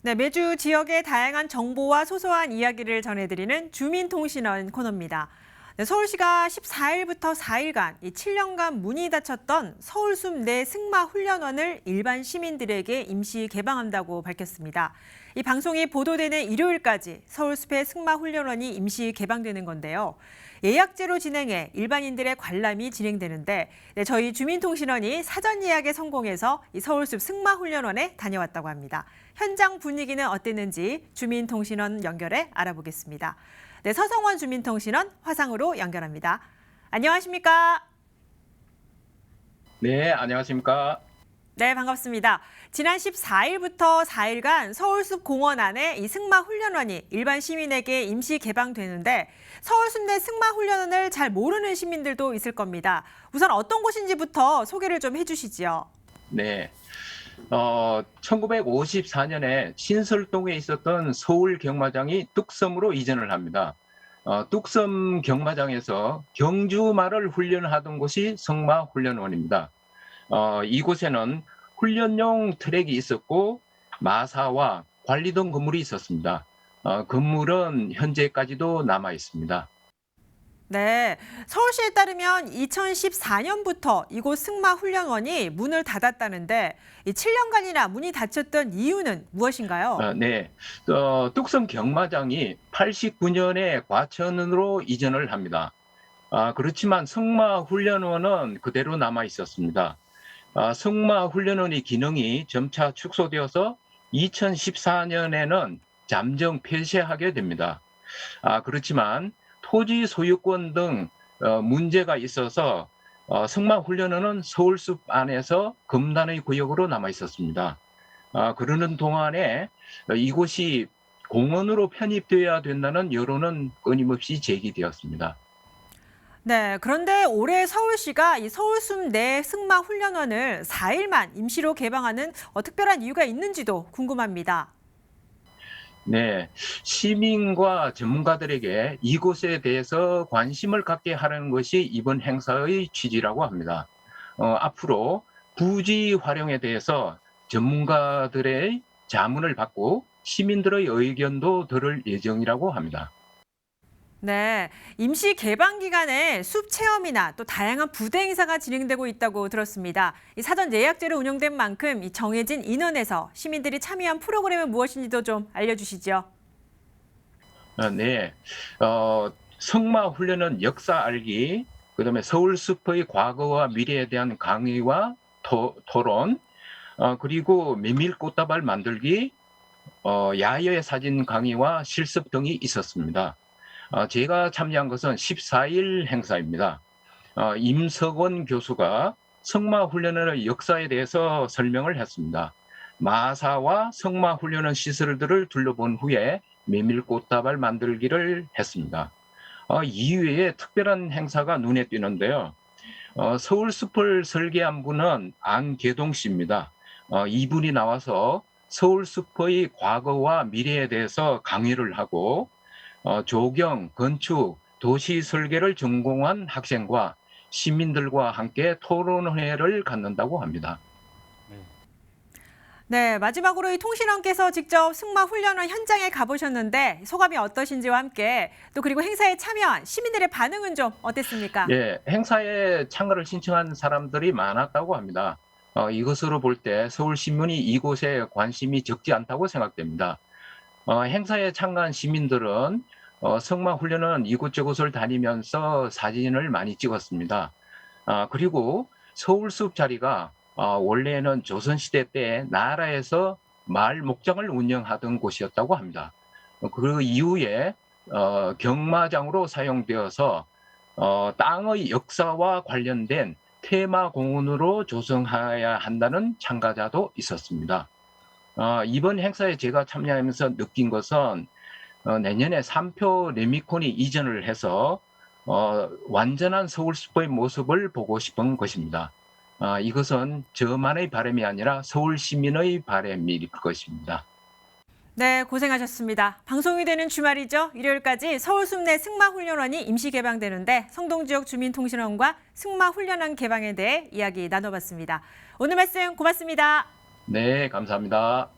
네, 매주 지역의 다양한 정보와 소소한 이야기를 전해드리는 주민통신원 코너입니다. 네, 서울시가 14일부터 4일간 이 7년간 문이 닫혔던 서울숲 내 승마 훈련원을 일반 시민들에게 임시 개방한다고 밝혔습니다. 이 방송이 보도되는 일요일까지 서울숲의 승마 훈련원이 임시 개방되는 건데요. 예약제로 진행해 일반인들의 관람이 진행되는데 저희 주민통신원이 사전 예약에 성공해서 이 서울숲 승마훈련원에 다녀왔다고 합니다. 현장 분위기는 어땠는지 주민통신원 연결해 알아보겠습니다. 네, 서성원 주민통신원 화상으로 연결합니다. 안녕하십니까? 네, 안녕하십니까? 네, 반갑습니다. 지난 14일부터 4일간 서울숲 공원 안에 이 승마 훈련원이 일반 시민에게 임시 개방되는데 서울숲 내 승마 훈련원을 잘 모르는 시민들도 있을 겁니다. 우선 어떤 곳인지부터 소개를 좀 해주시지요. 네. 1954년에 신설동에 있었던 서울 경마장이 뚝섬으로 이전을 합니다. 뚝섬 경마장에서 경주마를 훈련하던 곳이 승마 훈련원입니다. 이곳에는 훈련용 트랙이 있었고 마사와 관리동 건물이 있었습니다. 건물은 현재까지도 남아 있습니다. 네, 서울시에 따르면 2014년부터 이곳 승마훈련원이 문을 닫았다는데 이 7년간이나 문이 닫혔던 이유는 무엇인가요? 네. 뚝섬 경마장이 89년에 과천으로 이전을 합니다. 그렇지만 승마훈련원은 그대로 남아 있었습니다. 승마훈련원의 기능이 점차 축소되어서 2014년에는 잠정 폐쇄하게 됩니다. 그렇지만 토지 소유권 등 문제가 있어서 승마훈련원은 서울숲 안에서 금단의 구역으로 남아 있었습니다. 그러는 동안에 이곳이 공원으로 편입되어야 된다는 여론은 끊임없이 제기되었습니다. 네, 그런데 올해 서울시가 이 서울숲 내 승마훈련원을 4일만 임시로 개방하는 특별한 이유가 있는지도 궁금합니다. 네, 시민과 전문가들에게 이곳에 대해서 관심을 갖게 하려는 것이 이번 행사의 취지라고 합니다. 앞으로 부지 활용에 대해서 전문가들의 자문을 받고 시민들의 의견도 들을 예정이라고 합니다. 네, 임시 개방 기간에 숲 체험이나 또 다양한 부대 행사가 진행되고 있다고 들었습니다. 이 사전 예약제로 운영된 만큼 이 정해진 인원에서 시민들이 참여한 프로그램은 무엇인지도 좀 알려주시죠. 네, 승마 훈련은 역사 알기, 그다음에 서울숲의 과거와 미래에 대한 강의와 토론, 그리고 메밀 꽃다발 만들기, 야외 사진 강의와 실습 등이 있었습니다. 제가 참여한 것은 14일 행사입니다. 임석원 교수가 승마훈련의 역사에 대해서 설명을 했습니다. 마사와 승마훈련원 시설들을 둘러본 후에 메밀꽃다발 만들기를 했습니다. 이외에 특별한 행사가 눈에 띄는데요. 서울숲을 설계한 분은 안계동 씨입니다. 이분이 나와서 서울숲의 과거와 미래에 대해서 강의를 하고 조경, 건축, 도시 설계를 전공한 학생과 시민들과 함께 토론회를 갖는다고 합니다. 네, 마지막으로 이 통신원께서 직접 승마훈련원 현장에 가보셨는데 소감이 어떠신지와 함께 또 그리고 행사에 참여한 시민들의 반응은 좀 어땠습니까? 예, 행사에 참가를 신청한 사람들이 많았다고 합니다. 이것으로 볼 때 서울시민이 이곳에 관심이 적지 않다고 생각됩니다. 행사에 참가한 시민들은 승마훈련은 이곳저곳을 다니면서 사진을 많이 찍었습니다. 그리고 서울숲 자리가 원래는 조선시대 때 나라에서 마을 목장을 운영하던 곳이었다고 합니다. 그 이후에 경마장으로 사용되어서 땅의 역사와 관련된 테마 공원으로 조성해야 한다는 참가자도 있었습니다. 이번 행사에 제가 참여하면서 느낀 것은 내년에 3표 레미콘이 이전을 해서 완전한 서울숲의 모습을 보고 싶은 것입니다. 이것은 저만의 바람이 아니라 서울 시민의 바람일 것입니다. 네, 고생하셨습니다. 방송이 되는 주말이죠. 일요일까지 서울숲 내 승마훈련원이 임시 개방되는데 성동지역 주민통신원과 승마훈련원 개방에 대해 이야기 나눠봤습니다. 오늘 말씀 고맙습니다. 네, 감사합니다.